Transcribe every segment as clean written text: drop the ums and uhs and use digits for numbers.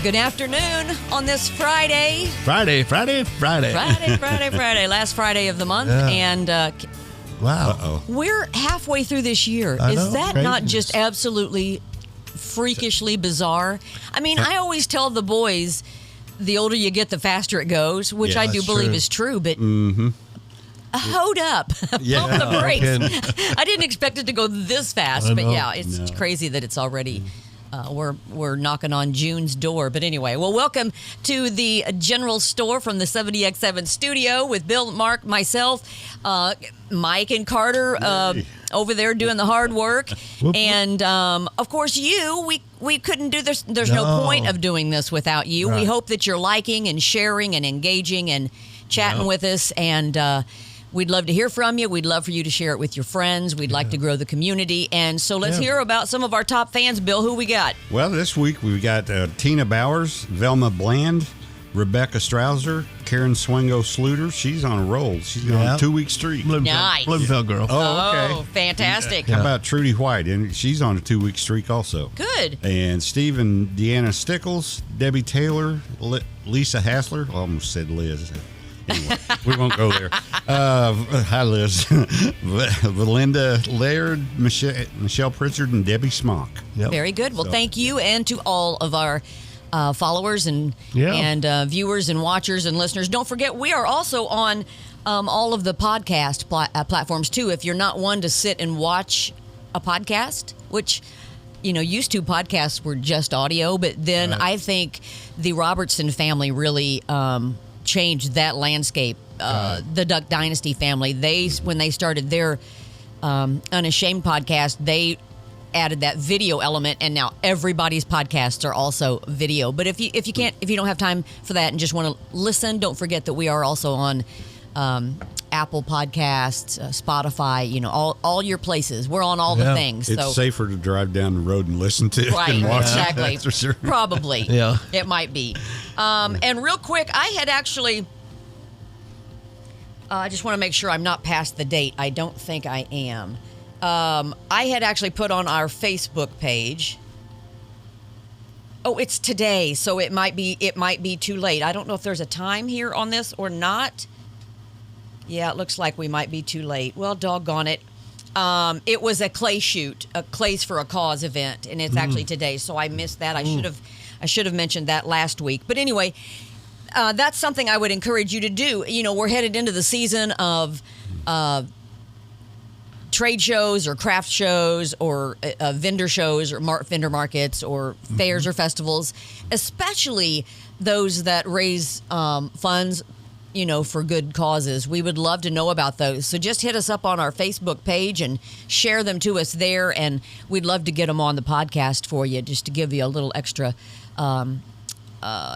Good afternoon on this Friday. Friday. Last Friday of the month. Yeah. And Wow. we're halfway through this year. I Is know, that not craziness. just absolutely freakishly bizarre? I mean, I always tell the boys, the older you get, the faster it goes, which Yeah, I do that's believe true. is true. But hold up. Yeah, Pump the brakes. okay. I didn't expect it to go this fast. I But know. yeah, it's crazy that it's already... we're knocking on June's door. But anyway, well, welcome to the general store from the 70X7 studio with Bill, Mark, myself, Mike and Carter over there doing the hard work. Whoop. And, of course, we couldn't do this. There's no point of doing this without you. We Right. hope that you're liking and sharing and engaging and chatting with us. And we'd love to hear from you. We'd love for you to share it with your friends. We'd like to grow the community. And so let's hear about some of our top fans. Bill, who we got? Well, this week we've got Tina Bowers, Velma Bland, Rebecca Strouser, Karen Swingo Sluter. She's on a roll. She's on Yeah. a 2-week streak. Nice. Bloomfield girl. Oh, okay. Oh, fantastic. How about Trudy White? And she's on a 2-week streak also. Good. And Steve and Deanna Stickles, Debbie Taylor, Lisa Hassler. I almost said Liz. Anyway, we won't go there. Hi, Liz. Valinda Laird, Michelle Pritchard, and Debbie Smock. Yep. Very good. Well, thank you, and to all of our followers and viewers and watchers and listeners. Don't forget, we are also on all of the podcast platforms, too. If you're not one to sit and watch a podcast, which, used to podcasts were just audio, but then Right. I think the Robertson family really changed that landscape. The Duck Dynasty family, when they started their Unashamed podcast, they added that video element, and now everybody's podcasts are also video. But if you don't have time for that and just want to listen, don't forget that we are also on Apple Podcasts, Spotify, all your places. We're on all the Yeah. things. It's so safer to drive down the road and listen to right, than watch exactly. it. That's for sure. Probably. Yeah. It might be. And real quick, I had actually. I just want to make sure I'm not past the date. I don't think I am. I had actually put on our Facebook page. Oh, it's today, so it might be too late. I don't know if there's a time here on this or not. Yeah, it looks like we might be too late. Well, doggone it. It was a clay shoot, a Clays for a Cause event, and it's actually today, so I missed that. I should have mentioned that last week. But anyway, that's something I would encourage you to do. We're headed into the season of trade shows or craft shows or vendor shows or vendor markets or fairs or festivals, especially those that raise funds, for good causes. We would love to know about those. So just hit us up on our Facebook page and share them to us there, and we'd love to get them on the podcast for you, just to give you a little extra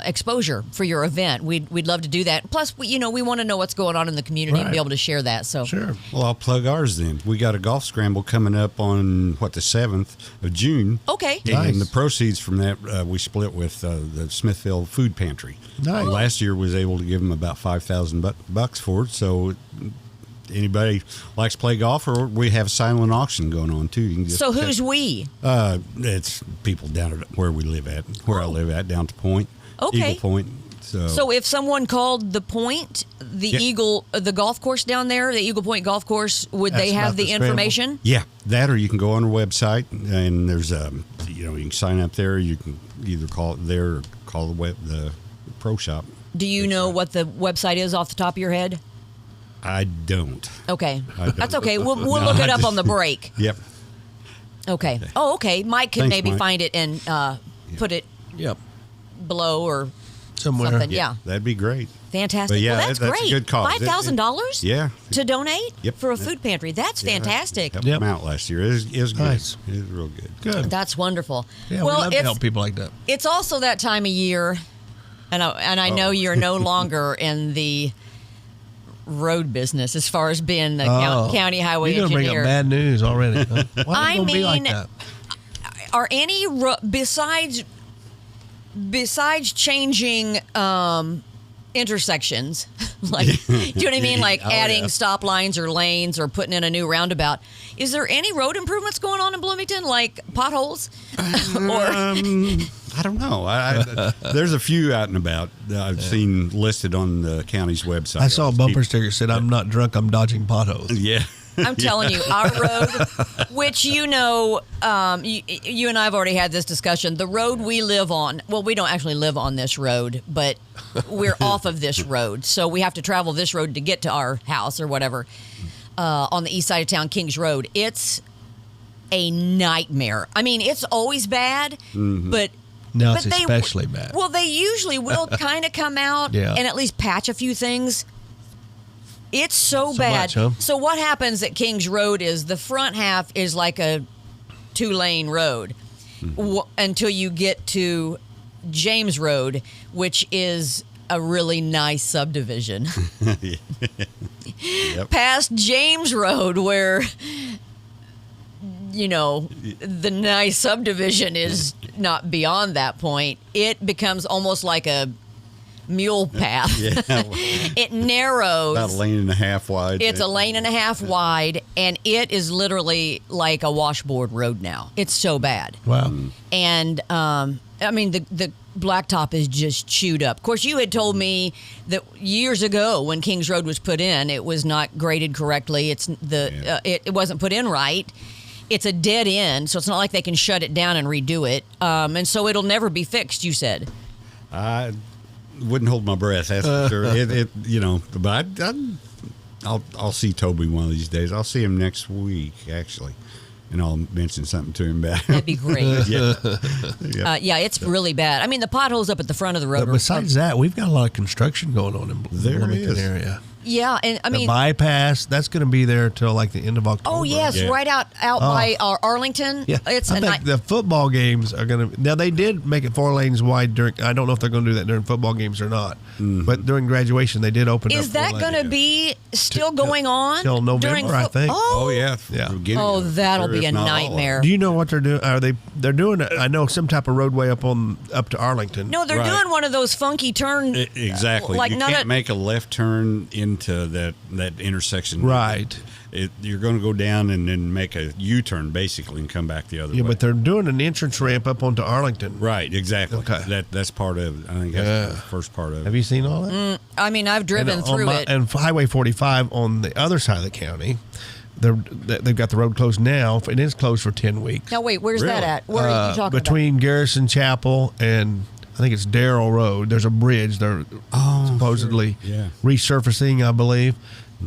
exposure for your event. We'd love to do that. Plus, we want to know what's going on in the community and be Right. able to share that. So Sure. Well, I'll plug ours then. We got a golf scramble coming up on, the 7th of June. Okay. Nice. And the proceeds from that we split with the Smithville Food Pantry. Nice. Last year was able to give them about $5,000 for it. So anybody likes to play golf, or we have a silent auction going on too. You can just So who's we? It's people down at where we live at, where I live at, down to Point, Okay. Eagle Point. So if someone called the Point, the Yeah. Eagle, the golf course down there, the Eagle Point Golf Course, would That's they have about the the scramble. information? Yeah, that, or you can go on our website, and there's you can sign up there. You can either call it there or call the pro shop. Do you know what the website is off the top of your head? I don't. Okay, I don't. that's okay. We'll No, look it I up just- on the break. Yep. Okay. Oh, okay. Mike can Thanks, maybe Mike. find it and put it Yep. below or Somewhere. something. Yeah. That'd be great. Fantastic. But yeah, well, that's that's a great. good cause. $5,000 Yeah. to donate Yep. for a food pantry. That's fantastic. Helped Yep. them out last year. It was good. Nice. It was real good. Good. That's wonderful. Yeah, well, we love to help people like that. It's also that time of year, and I know you're no longer in the road business as far as being the county highway You're gonna engineer. bring up bad news already. Huh? Why I is it gonna be like mean, that? Are any besides changing intersections, like, do you know what I mean? Like Oh, adding yeah. stop lines or lanes or putting in a new roundabout. Is there any road improvements going on in Bloomington, like potholes? Or I don't know. There's a few out and about that I've seen listed on the county's website. I saw a bumper sticker that said, "I'm not drunk, I'm dodging potholes." Yeah. I'm telling you, our road, which you and I have already had this discussion. The road we live on, well, we don't actually live on this road, but we're off of this road. So we have to travel this road to get to our house or whatever on the east side of town, Kings Road. It's a nightmare. I mean, it's always bad, but Now it's especially bad. Well, they usually will kind of come out and at least patch a few things. It's so bad. Much, huh? So what happens at Kings Road is the front half is like a 2-lane road until you get to James Road, which is a really nice subdivision. Yep. Past James Road, where the nice subdivision is not beyond that point, it becomes almost like a mule path. Yeah. It narrows. About a lane and a half wide. It's a lane and a half wide, and it is literally like a washboard road now. It's so bad. Wow. And I mean, the blacktop is just chewed up. Of course, you had told me that years ago when Kings Road was put in, it was not graded correctly. It wasn't put in right. It's a dead end, so it's not like they can shut it down and redo it. And so it'll never be fixed, you said. I wouldn't hold my breath, that's for sure. But I'll see Toby one of these days. I'll see him next week, actually, and I'll mention something to him about it. That'd be great. Yeah. It's really bad. I mean, the potholes up at the front of the road. But besides that, we've got a lot of construction going on in the Bloomington area. Yeah, and I mean, the bypass, that's going to be there till like the end of October. Oh yes, right out by Arlington. Yeah, it's I think the football games are going to. Now they did make it 4 lanes wide during. I don't know if they're going to do that during football games or not. But during graduation, they did open. Is that going to be still going on till November? I think. Oh yeah. Oh, that'll be a nightmare. Do you know what they're doing? They're doing? I know some type of roadway up to Arlington. No, they're doing one of those funky turn. Exactly. Like you can't make a left turn into that intersection. Right. You're going to go down and then make a U-turn basically and come back the other way. Yeah, but they're doing an entrance ramp up onto Arlington. Right, exactly. Okay. That's part of it. I think that's the first part of it. Have you seen all that? I mean, I've driven through it. And Highway 45 on the other side of the county, they've got the road closed now. It is closed for 10 weeks. Now, wait, where's that at? Where are you talking between Garrison Chapel and I think it's Darrell Road. There's a bridge. They're supposedly resurfacing, I believe.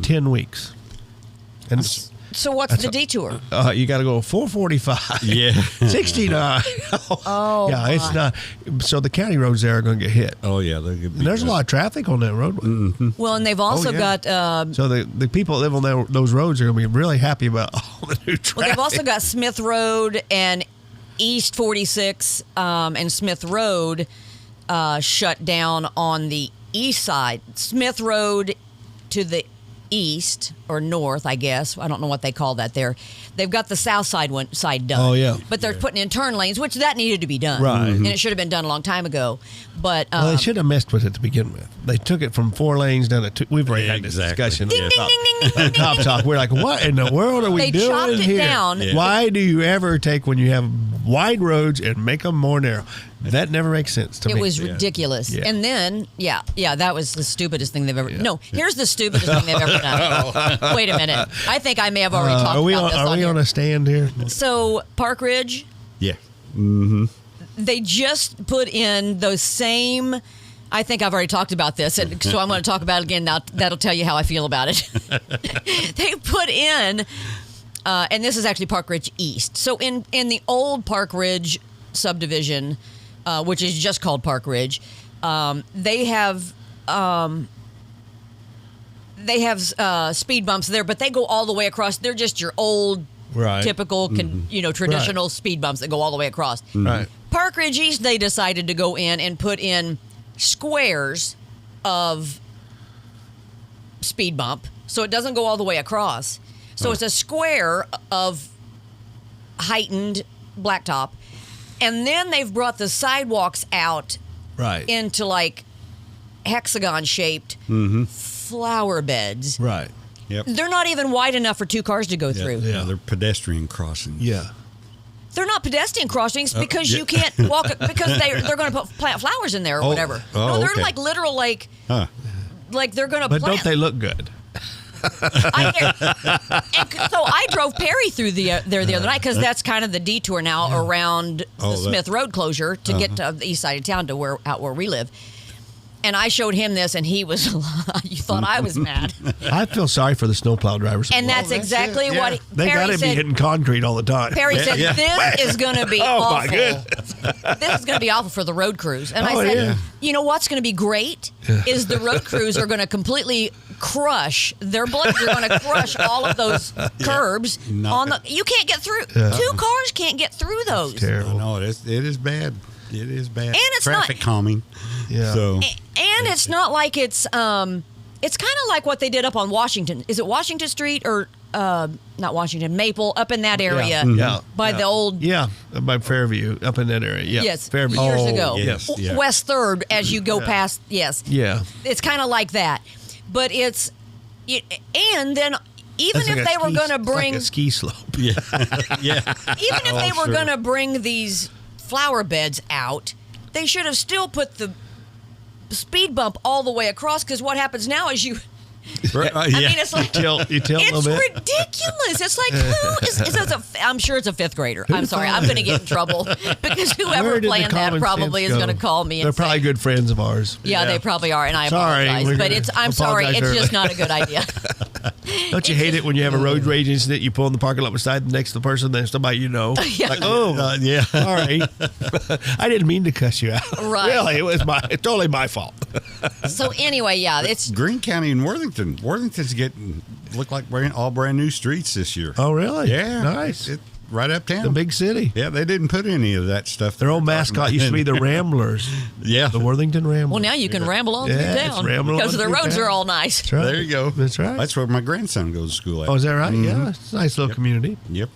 10 weeks. And so what's the detour? You got to go 445. Yeah. 69. Oh, yeah, it's not. So the county roads there are going to get hit. Oh, yeah. There's a lot of traffic on that roadway. Mm-hmm. Well, and they've also got... so the people that live on those roads are going to be really happy about all the new traffic. Well, they've also got Smith Road and East 46 and Smith Road shut down on the east side. Smith Road to the east or north, I guess. I don't know what they call that there. They've got the south side side done. Oh, yeah. But they're putting in turn lanes, which that needed to be done. Right. And it should have been done a long time ago. But well, they should have messed with it to begin with. They took it from 4 lanes down to 2. We've already had this discussion. Ding, ding, ding, ding, ding, Top Talk. We're like, what in the world are we doing chopped it here? down. Yeah. Why do you ever take when you have wide roads and make them more narrow? That never makes sense to me. It was ridiculous. Yeah. And then, that was the stupidest thing they've ever... No, here's the stupidest thing they've ever done. Wait a minute. I think I may have already talked about this. Are we on a stand here? So, Park Ridge... Yeah. Mm-hmm. They just put in those same... I think I've already talked about this, and so I'm going to talk about it again now. That'll tell you how I feel about it. They put in... and this is actually Park Ridge East. So, in the old Park Ridge subdivision... which is just called Park Ridge. They have speed bumps there, but they go all the way across. They're just your old, typical, traditional speed bumps that go all the way across. Right. Park Ridge East, they decided to go in and put in squares of speed bump, so it doesn't go all the way across. So it's a square of heightened blacktop. And then they've brought the sidewalks out into like hexagon-shaped flower beds. Right. Yep. They're not even wide enough for 2 cars to go through. Yeah, they're pedestrian crossings. Yeah. They're not pedestrian crossings because you can't walk because they're going to plant flowers in there or whatever. No, they're like literal like they're going to plant. But don't they look good? So I drove Perry through there the other night because that's kind of the detour now around the Smith Road closure to get to the east side of town to out where we live. And I showed him this, and he was, you thought I was mad. I feel sorry for the snowplow drivers. And that's exactly what they got to be hitting concrete all the time. Perry said, this is going to be awful. My goodness. This is going to be awful for the road crews. And I said, you know what's going to be great is the road crews are going to completely crush, their blades are going to crush all of those curbs. You can't get through. 2 cars can't get through those. It's terrible. No, it is bad. It is bad. And it's traffic calming. Yeah. So. And it's not like it's kind of like what they did up on Washington. Is it Washington Street or not Washington, Maple, up in that area? By the old... Yeah, by Fairview, up in that area. Yeah. Yes, Fairview. years ago. Yes. Yeah. West 3rd as you go past, yes. Yeah. It's kind of like that. But and then even if they were going to bring... It's like a ski slope. Yeah. Even if they were going to bring these flower beds out, they should have still put the speed bump all the way across, because what happens now is I mean, it's like you tilt a little it's bit. ridiculous. It's like, who is I'm sure it's a 5th grader. I'm sorry, I'm going to get in trouble because whoever planned that probably is going to call me. They're probably good friends of ours. Yeah, they probably are, and I apologize. But I'm sorry, it's just not a good idea. Don't you hate it when you have a road rage incident, you pull in the parking lot beside next to the person, then somebody you know, like, sorry, I didn't mean to cuss you out. Right. Really, it's totally my fault. So anyway, it's Greene County and Worthington. Worthington's look like all brand new streets this year. Oh, really? Yeah. Nice. Right uptown. The big city. Yeah, they didn't put any of that stuff. Their old mascot used to be the Ramblers. Yeah. The Worthington Ramblers. well, now you can ramble on through town because the roads are all nice. That's right. There you go. That's right. That's where my grandson goes to school at. Oh, is that right? Yeah. It's a nice little community. Yep.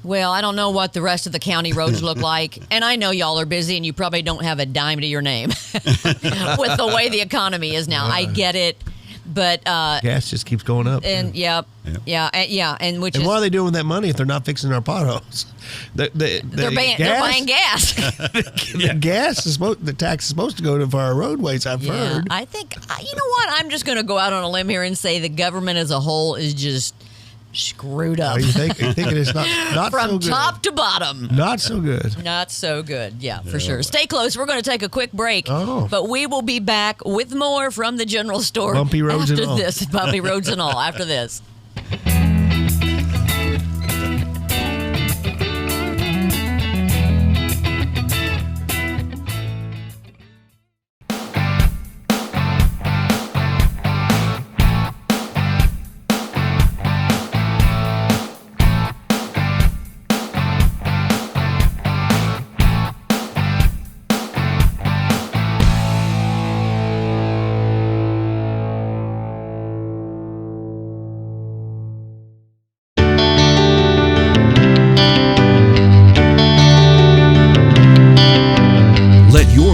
Well, I don't know what the rest of the county roads look like, and I know y'all are busy and you probably don't have a dime to your name with the way the economy is now. I get it, but gas just keeps going up. And and why are they doing with that money if they're not fixing our potholes? They're buying gas. The gas is the tax is supposed to go for our roadways. I've heard. I think you know what? I'm just going to go out on a limb here and say the government as a whole is just screwed up. You thinking it's not from so good. top to bottom. Not so good. Not so good. Yeah, for sure. Stay close. We're going to take a quick break. But we will be back with more from the general store. Bumpy roads after and all. this. Bumpy roads and all after this.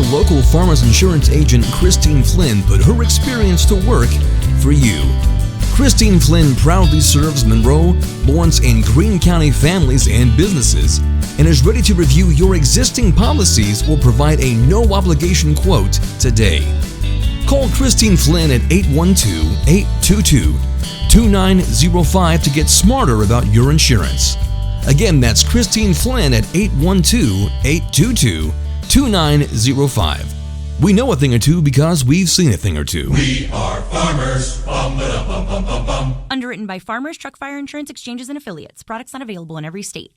Local Farmers Insurance agent Christine Flynn put her experience to work for you. Christine Flynn proudly serves Monroe, Lawrence, and Greene County families and businesses and is ready to review your existing policies or provide a no-obligation quote today. Call Christine Flynn at 812-822-2905 to get smarter about your insurance. Again, that's Christine Flynn at 812-822-2905. We know a thing or two because we've seen a thing or two. We are farmers. Bum, bum, bum, bum, bum. Underwritten by Farmers Truck Fire Insurance Exchanges and Affiliates. Products not available in every state.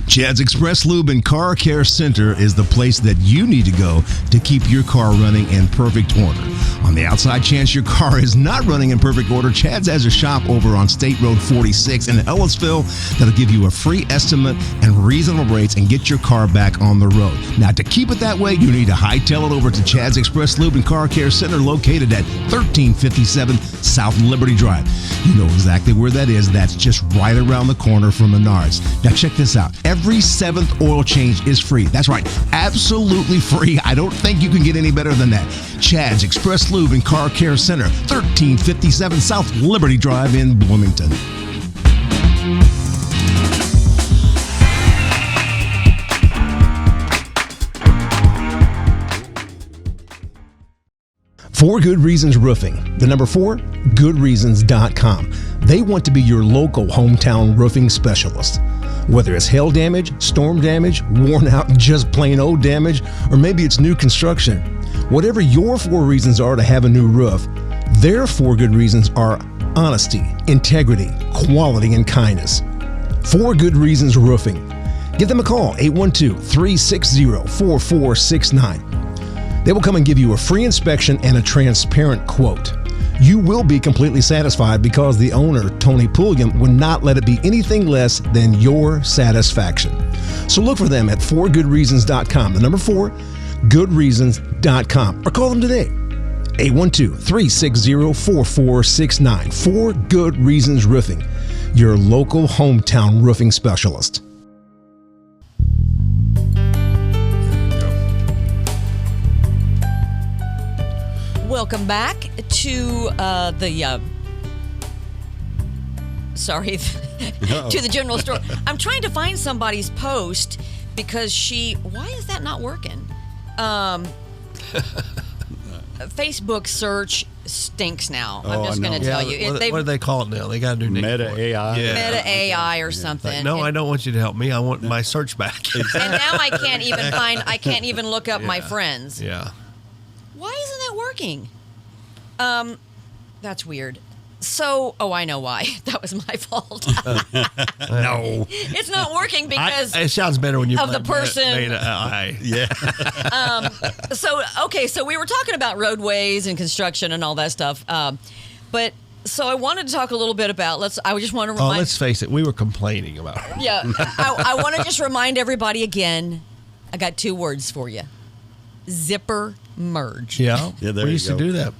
Chad's Express Lube and Car Care Center is the place that you need to go to keep your car running in perfect order. On the outside chance your car is not running in perfect order, Chad's has a shop over on State Road 46 in Ellisville that'll give you a free estimate and reasonable rates and get your car back on the road. Now, to keep it that way, you need to hightail it over to Chad's Express Lube and Car Care Center located at 1357 South Liberty Drive. You know exactly where that is. That's just right around the corner from Menards. Now, check this out. Every 7th oil change is free. That's right, absolutely free. I don't think you can get any better than that. Chad's Express Lube and Car Care Center, 1357 South Liberty Drive in Bloomington. 4 Good Reasons Roofing. The number 4, goodreasons.com. They want to be your local hometown roofing specialist. Whether it's hail damage, storm damage, worn out, just plain old damage, or maybe it's new construction. Whatever your 4 reasons are to have a new roof, their 4 good reasons are honesty, integrity, quality, and kindness. 4 Good Reasons Roofing. Give them a call, 812-360-4469. They will come and give you a free inspection and a transparent quote. You will be completely satisfied because the owner, Tony Pulliam, would not let it be anything less than your satisfaction. So look for them at 4goodreasons.com. The number 4, goodreasons.com. Or call them today, 812-360-4469. 4 Good Reasons Roofing, your local hometown roofing specialist. Welcome back to to the general store. I'm trying to find somebody's post because why is that not working? Facebook search stinks now. I'm just going to tell you. What do they call it now? They got a new name. Meta AI. Yeah. Meta AI or something. No, I don't want you to help me. I want my search back. And now I can't even look up my friends. Yeah. Why isn't that working? That's weird. So, I know why. That was my fault. No. It's not working because it sounds better when you of the person. Beta AI. Yeah. So we were talking about roadways and construction and all that stuff. But I wanted to talk a little bit about. I just want to remind. Let's face it. We were complaining about it. Yeah. I want to just remind everybody again. I got 2 words for you. Zipper merge. Yeah. Yeah. We used to do that.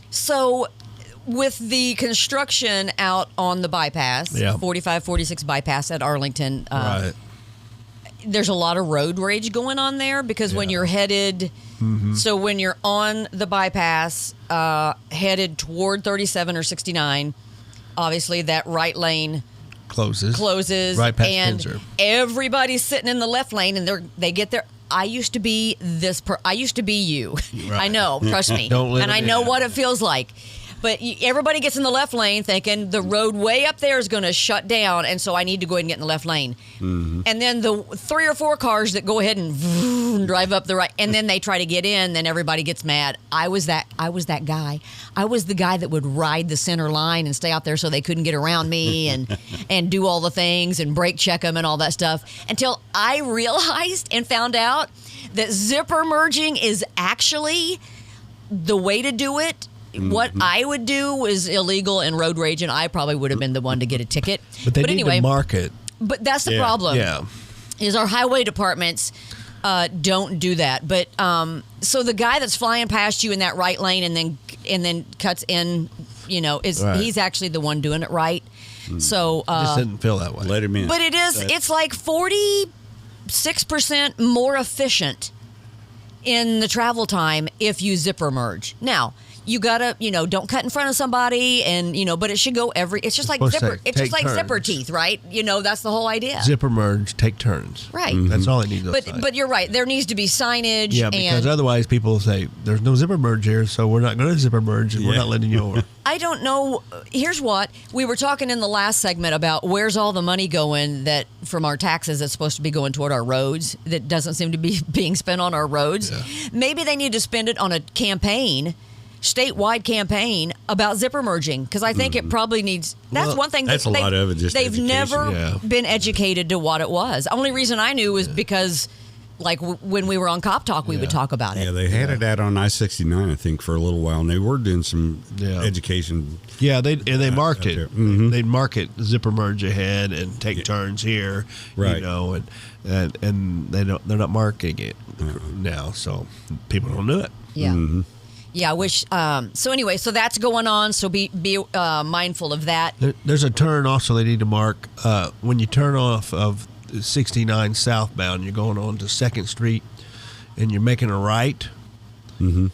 So, with the construction out on the bypass, 45, 46 bypass at Arlington, Right. there's a lot of road rage going on there because when you're headed, so when you're on the bypass, headed toward 37 or 69, obviously that right lane closes right past and Pinzer. Everybody's sitting in the left lane and they get there. I used to be I used to be you. Right. I know, trust me. Don't let and it I in. know what it feels like. But everybody gets in the left lane thinking the road way up there is going to shut down, and so I need to go ahead and get in the left lane. And then the 3 or 4 cars that go ahead and drive up the right, and then they try to get in, then everybody gets mad. I was that guy. I was the guy that would ride the center line and stay out there so they couldn't get around me and do all the things and brake check them and all that stuff until I realized and found out that zipper merging is actually the way to do it. What I would do was illegal and road rage, and I probably would have been the one to get a ticket. But they need anyway, to mark it. But that's the problem. Yeah. Is our highway departments don't do that. But so the guy that's flying past you in that right lane and then cuts in, he's actually the one doing it right. So Just didn't feel that way. Let him in. but it's like 46% more efficient in the travel time if you zipper merge. Now, you gotta, don't cut in front of somebody, and but it should go it's just like zipper. It's just like zipper teeth, right? That's the whole idea. Zipper merge, take turns. Right. That's all they need to say. But you're right. There needs to be signage. Yeah, because otherwise people will say, there's no zipper merge here, so we're not going to zipper merge, and we're not letting you over. I don't know. Here's what. We were talking in the last segment about where's all the money going that from our taxes that's supposed to be going toward our roads that doesn't seem to be being spent on our roads. Yeah. Maybe they need to spend it on a statewide campaign about zipper merging, because I think it probably needs. That's one thing. That's a lot of it. Just they've education. never been educated to what it was. Only reason I knew was because, like when we were on Cop Talk, we would talk about it. Yeah, they had it out on I-69, I think, for a little while, and they were doing some education. Yeah, they marked it. Mm-hmm. They'd mark it zipper merge ahead and take turns here, right? And they're not marking it now, so people don't do it. Yeah. Mm-hmm. Yeah, I wish. So anyway, so that's going on. So be mindful of that. There's a turn also they need to mark when you turn off of 69 southbound. You're going on to 2nd Street, and you're making a right. Mm-hmm.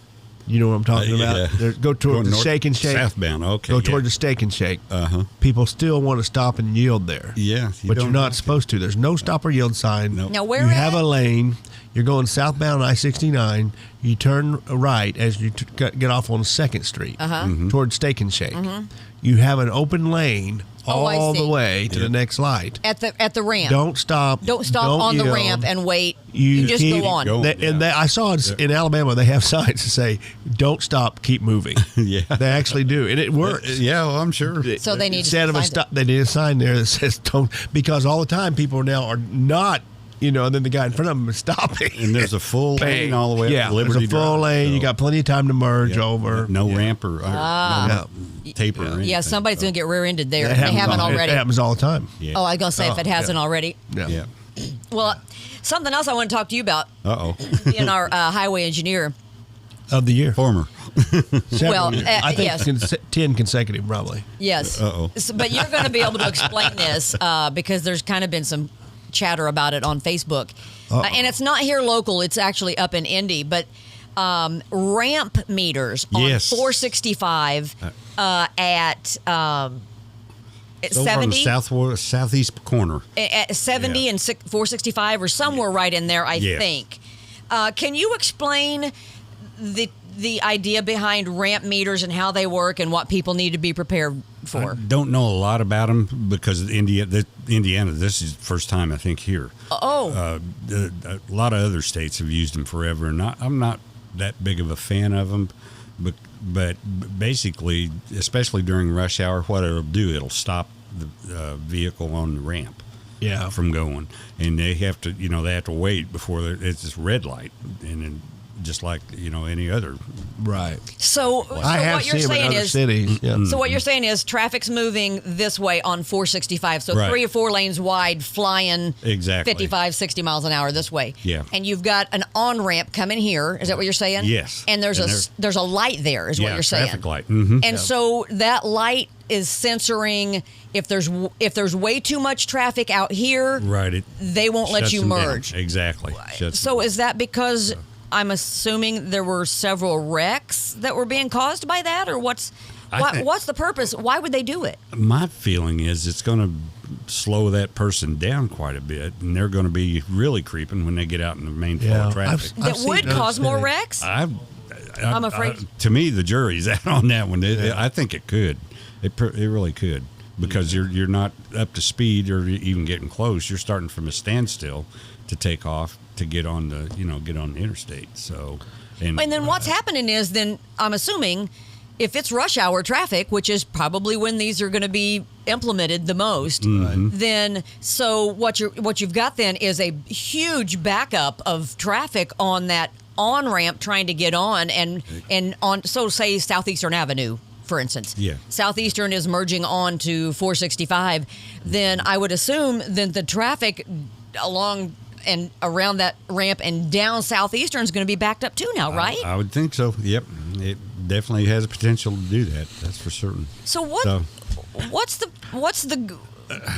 You know what I'm talking Yeah. about? Go toward the Shake and Shake. Southbound, okay. Go toward the Steak and Shake. Uh-huh. People still want to stop and yield there. Yeah. But you're not supposed to. There's no stop or yield sign. Nope. Now, where you at? have a lane. You're going southbound I-69. You turn right as you get off on 2nd Street towards Steak and Shake. You have an open lane all the way to the next light. At the ramp. Don't stop. Don't stop on the yield. ramp and wait. You just keep go on. going. And I saw in Alabama they have signs that say "Don't stop, keep moving." Yeah. They actually do, and it works. Yeah, well, I'm sure. So they need Instead to of a find stop, they need a sign there that says "Don't," because all the time people now are not. And then the guy in front of them is stopping. And there's a full lane all the way up to Liberty there's a full Drive, lane. so- You got plenty of time to merge over. No ramp or Ah. no taper. Or anything, Yeah, somebody's so. going to get rear-ended there. It They happens haven't all- already. It happens all the time. Yeah. Oh, I was going to say if it hasn't yeah. already. Yeah. Well, something else I want to talk to you about, Uh-oh. being our highway engineer. Of the year. Former. Well, I think yes. 10 consecutive, probably. Yes. Uh-oh. But you're going to be able to explain this because there's kind of been some chatter about it on Facebook. And it's not here local. It's actually up in Indy. But ramp meters on Yes. 465 at It's over on the 70. southeast corner. At 70 Yeah. and 465 or somewhere right in there, I Yes. think. Can you explain the idea behind ramp meters and how they work and what people need to be prepared for? I don't know a lot about them because Indiana, this is the first time I think here. Oh. A lot of other states have used them forever, and I'm not that big of a fan of them. But basically, especially during rush hour, what it'll do, it'll stop the vehicle on the ramp. Yeah. From going, and they have to wait before it's this red light, and then just like any other. Right. So I have what you're seen them in saying other is, cities. Yeah. so what you're saying is traffic's moving this way on 465. So Right. 3 or 4 lanes wide, flying Exactly. 55, 60 miles an hour this way. Yeah. And you've got an on ramp coming here. Is that what you're saying? Yes. And there's And there's a light there. Is what you're saying. Traffic light. Mm-hmm. And so that light is censoring if there's way too much traffic out here. Right. They won't let Shuts you them down. merge. Exactly. Shuts So them down. is that because I'm assuming there were several wrecks that were being caused by that, or what's the purpose? Why would they do it? My feeling is it's going to slow that person down quite a bit, and they're going to be really creeping when they get out in the main flow of traffic. That seen would those cause more cities. wrecks? I'm afraid. to me, the jury's out on that one. I think it could. It really could, because you're not up to speed or even getting close. You're starting from a standstill to take off to get on the interstate. So, And then what's happening is then I'm assuming if it's rush hour traffic, which is probably when these are going to be implemented the most, then so what you've got then is a huge backup of traffic on that on ramp trying to get on and on. So say Southeastern Avenue, for instance. Yeah. Southeastern is merging on to 465. Then I would assume then the traffic along and around that ramp and down Southeastern is going to be backed up too now, right? I would think so. Yep, it definitely has a potential to do that. That's for certain. So what's the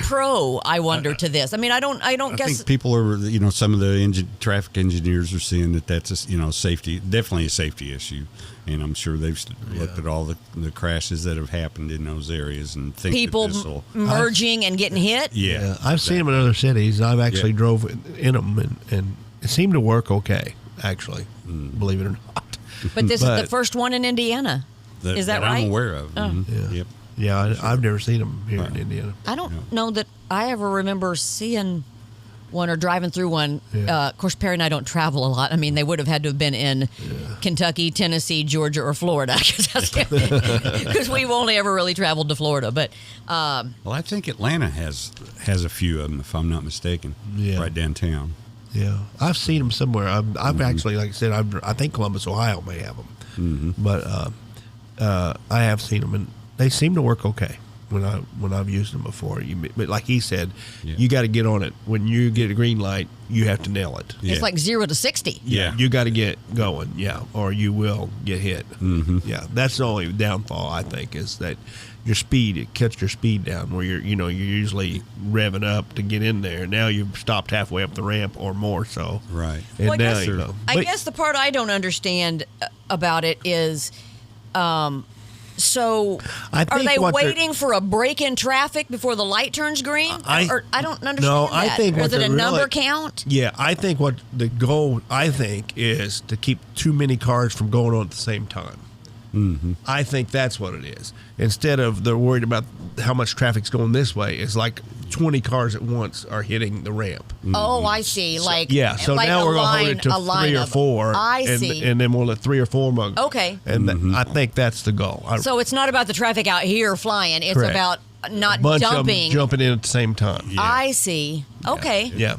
pro? I wonder to this. I mean, I don't I guess. think people are, some of the traffic engineers are seeing that's safety, definitely a safety issue, and I'm sure they've looked at all the crashes that have happened in those areas and think people that this'll, merging and getting hit. yeah, I've seen them in other cities. I've actually drove in them, and it seemed to work okay, actually, believe it or not. But this is the first one in Indiana. Is that right? I'm aware of. Oh. Mhm. Yep. Yeah, I've never seen them here in Indiana. I don't know that I ever remember seeing one or driving through one. Of course, Perry and I don't travel a lot. I mean, they would have had to have been in Kentucky, Tennessee, Georgia, or Florida because we've only ever really traveled to Florida. But Well, I think Atlanta has a few of them, if I'm not mistaken. Yeah. Right downtown. Yeah, I've seen them somewhere. I've actually, like I said, I think Columbus, Ohio may have them, but I have seen them, and they seem to work okay when I've used them before. But like he said, you got to get on it. When you get a green light, you have to nail it. Yeah. it's like 0 to 60. Yeah. You got to get going, or you will get hit. Yeah, that's the only downfall I think is that your speed. It cuts your speed down where you're usually revving up to get in there. Now you've stopped halfway up the ramp or more. So Right. And Well, now you go. I guess the part I don't understand about it is, so I are think they what they're- waiting for a break in traffic before the light turns green? Or I don't understand No, that. I think or what is it a they're number really- count? Yeah, I think what the goal is to keep too many cars from going on at the same time. Mm-hmm. I think that's what it is. Instead of they're worried about how much traffic's going this way, it's like 20 cars at once are hitting the ramp. Oh, I see. Like Yeah, so like now a we're going to line, hold it to a line 3 or of- 4. I and, see. And then we'll let 3 or 4 more. Okay. And I think that's the goal. So it's not about the traffic out here flying. It's Correct. about not bunch of them dumping. jumping in at the same time. I see. Okay. Yeah.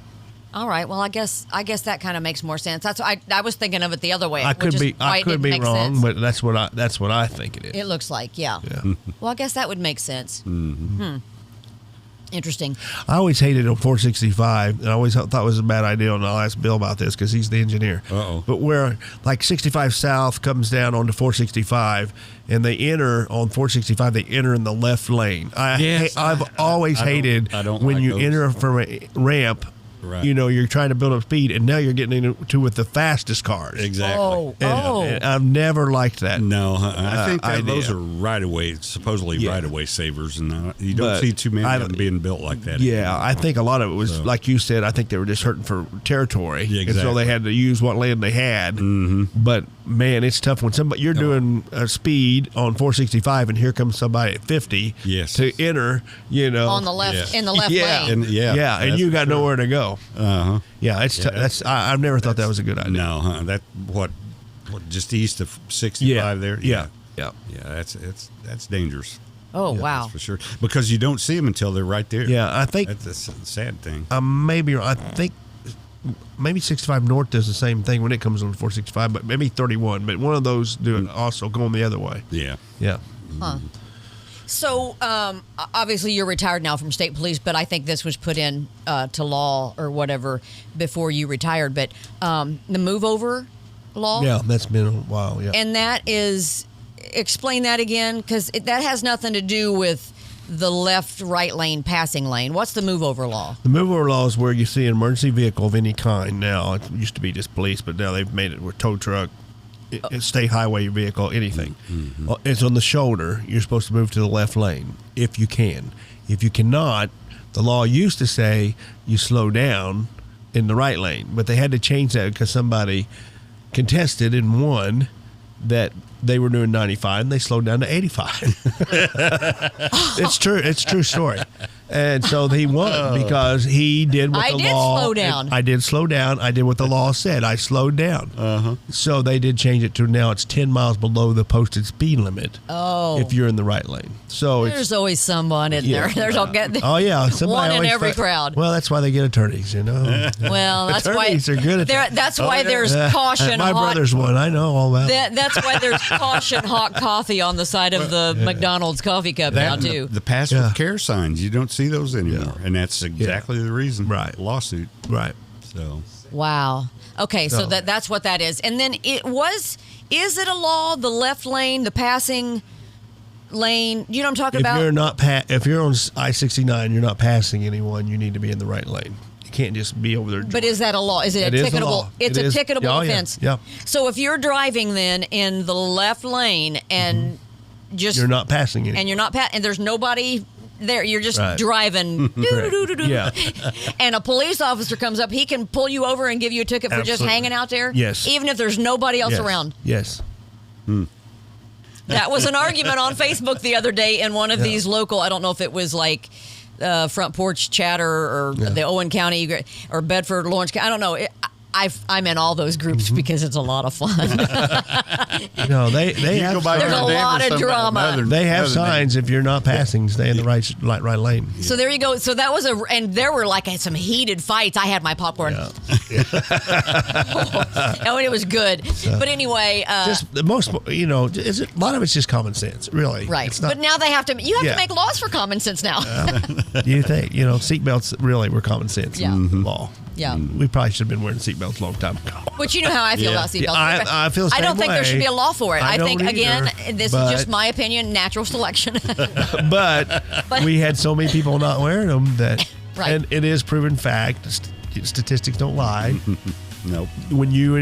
All right. Well, I guess that kind of makes more sense. That's I was thinking of it the other way. I which could is be why it didn't make wrong, sense. but that's what I think it is. It looks like, yeah. Yeah. Well, I guess that would make sense. Interesting. I always hated on 465, and I always thought it was a bad idea, and I'll ask Bill about this because he's the engineer. Uh-oh. But where, like, 65 South comes down onto 465, and they enter on 465, they enter in the left lane. I've always hated I don't when like you those. enter from a ramp. Right. You're trying to build up speed, and now you're getting into with the fastest cars. Exactly. And I've never liked that. No, I think that idea. those are right-of-way, supposedly Yeah. right-of-way savers, and you don't But see too many I of them being built like that. Yeah, anymore. I think a lot of it was, So- like you said, I think they were just hurting for territory. Yeah, And so exactly. they had to use what land they had. Mm-hmm. But, man, it's tough when you're doing a speed on 465 and here comes somebody at 50 Yes. to enter, On the left, Yeah. in the left Yeah. lane. And, yeah, and that's you got true. nowhere to go. Uh-huh. Yeah, it's I've never thought that was a good idea. No, what just east of 65 there? Yeah. Yeah, that's dangerous. Oh, Yeah, wow. that's for sure. Because you don't see them until they're right there. Yeah, I think That's a sad thing. I think maybe 65 North does the same thing when it comes on 465, but maybe 31. But one of those do it also going the other way. Yeah. Yeah. So, obviously, you're retired now from state police, but I think this was put in to law or whatever before you retired. But the move over law? Yeah, that's been a while. Yeah. And that is, explain that again, because that has nothing to do with the left-right lane passing lane. What's the move over law? The move over law is where you see an emergency vehicle of any kind now. It used to be just police, but now they've made it with tow truck, state highway vehicle, anything. Mm-hmm. It's on the shoulder. You're supposed to move to the left lane if you can. If you cannot, the law used to say you slow down in the right lane, but they had to change that because somebody contested and won that they were doing 95 and they slowed down to 85. It's true. It's a true story. And so he won because he did what I the did law. slow down. I did slow down. I did what the law said. I slowed down. So they did change it to now it's 10 miles below the posted speed limit. Oh. If you're in the right lane. So There's always someone in there. There's oh yeah, somebody one in always every crowd. Well, that's why they get attorneys, you know. Well, that's why Attorneys are good at that. That's why there's caution. My hot, brother's one. I know all about it. That's why there's caution hot coffee on the side of the McDonald's coffee cup now and too. The pass with care signs, you don't see those anymore. And that's exactly the reason. Right. Lawsuit. Right. So Wow. Okay, so So- that's what that is. And then is it a law, the left lane, the passing lane? You know what I'm talking If about? you're not if you're on I-69, you're not passing anyone. You need to be in the right lane. You can't just be over there. But is that a law? Is it It a is a ticketable? law. It's It a is. ticketable Oh, yeah. offense. Yeah. So if you're driving then in the left lane and just you're not passing anyone. and you're not and there's nobody there, you're just Right. driving. Doo-doo-doo-doo-doo. Yeah. And a police officer comes up, he can pull you over and give you a ticket for just Absolutely. hanging out there. Yes. Even if there's nobody else Yes. around. Yes. That was an argument on Facebook the other day in one of these local, I don't know if it was like Front Porch Chatter or the Owen County or Bedford, Lawrence County. I don't know. I'm in all those groups because it's a lot of fun. No, they you have go by There's your a neighbor, lot of somebody- drama. another- they have another neighbor. signs if you're not passing, stay in the right lane. So there you go. So that was and there were like some heated fights. I had my popcorn. Oh, and it was good. But anyway, Just the most, a lot of it's just common sense, really. right. It's not, But now you have to Yeah. make laws for common sense now. you think, seatbelts really were common sense Yeah. law. Yeah. We probably should have been wearing seatbelts a long time ago. But you know how I feel about seatbelts. I feel the I same don't think there way. should be a law for it. I think, don't again, either, this but- is just my opinion, natural selection. But we had so many people not wearing them that, Right. and it is proven fact. Statistics don't lie. Nope. When you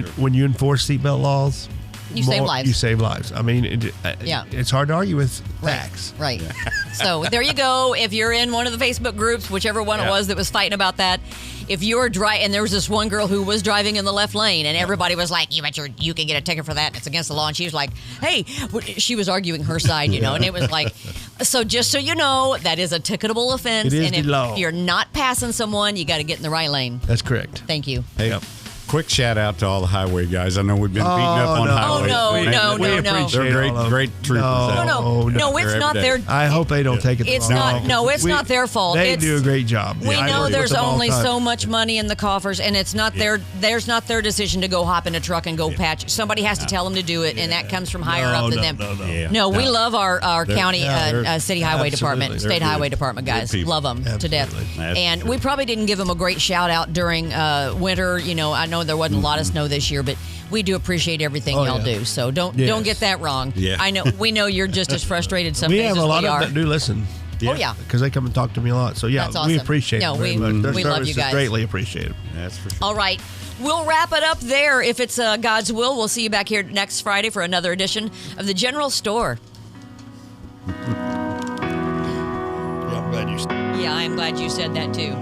enforce seatbelt laws, You save lives. You save lives. I mean, Yeah. it's hard to argue with facts. Right. So there you go. If you're in one of the Facebook groups, whichever one it was that was fighting about that, if you're driving, and there was this one girl who was driving in the left lane, and everybody was like, "You bet you can get a ticket for that. It's against the law." And she was like, "Hey," she was arguing her side, and it was like, so just so you know, that is a ticketable offense, It is and the if law. you're not passing someone, you got to get in the right lane. That's correct. Thank you. Hey, Yep. quick shout out to all the highway guys. I know we've been beating up on no. highways. Oh, They- no, they- no, no. They're great, all of them. great troopers. No, it's They're not every their. day. I hope they don't take it. It's the not. wrong- No, it's not their fault. They It's, do a great job. We I know work there's with them all the only time. so much money in the coffers, and it's not there's not their decision to go hop in a truck and go patch. Somebody has to tell them to do it, and that comes from higher up than them. No. Yeah. No, we love our They're- county, they're- city highway department, absolutely. state They're highway good. department Good guys. people. Love them to death. Absolutely. That's And for we sure. probably didn't give them a great shout out during winter. I know there wasn't a lot of snow this year, but we do appreciate everything Oh, y'all yeah. do. So don't Yes. get that wrong. Yeah. I know we know you're just as frustrated some We days have as a lot we of are. them that do listen. Oh yeah. Because they come and talk to me a lot. So, yeah, That's awesome. we appreciate No, it very we- much. Their we love service you is guys. greatly appreciated. That's for sure. All right. We'll wrap it up there. If it's God's will, we'll see you back here next Friday for another edition of the General Store. Yeah, I'm glad you Yeah, I'm glad you said that too.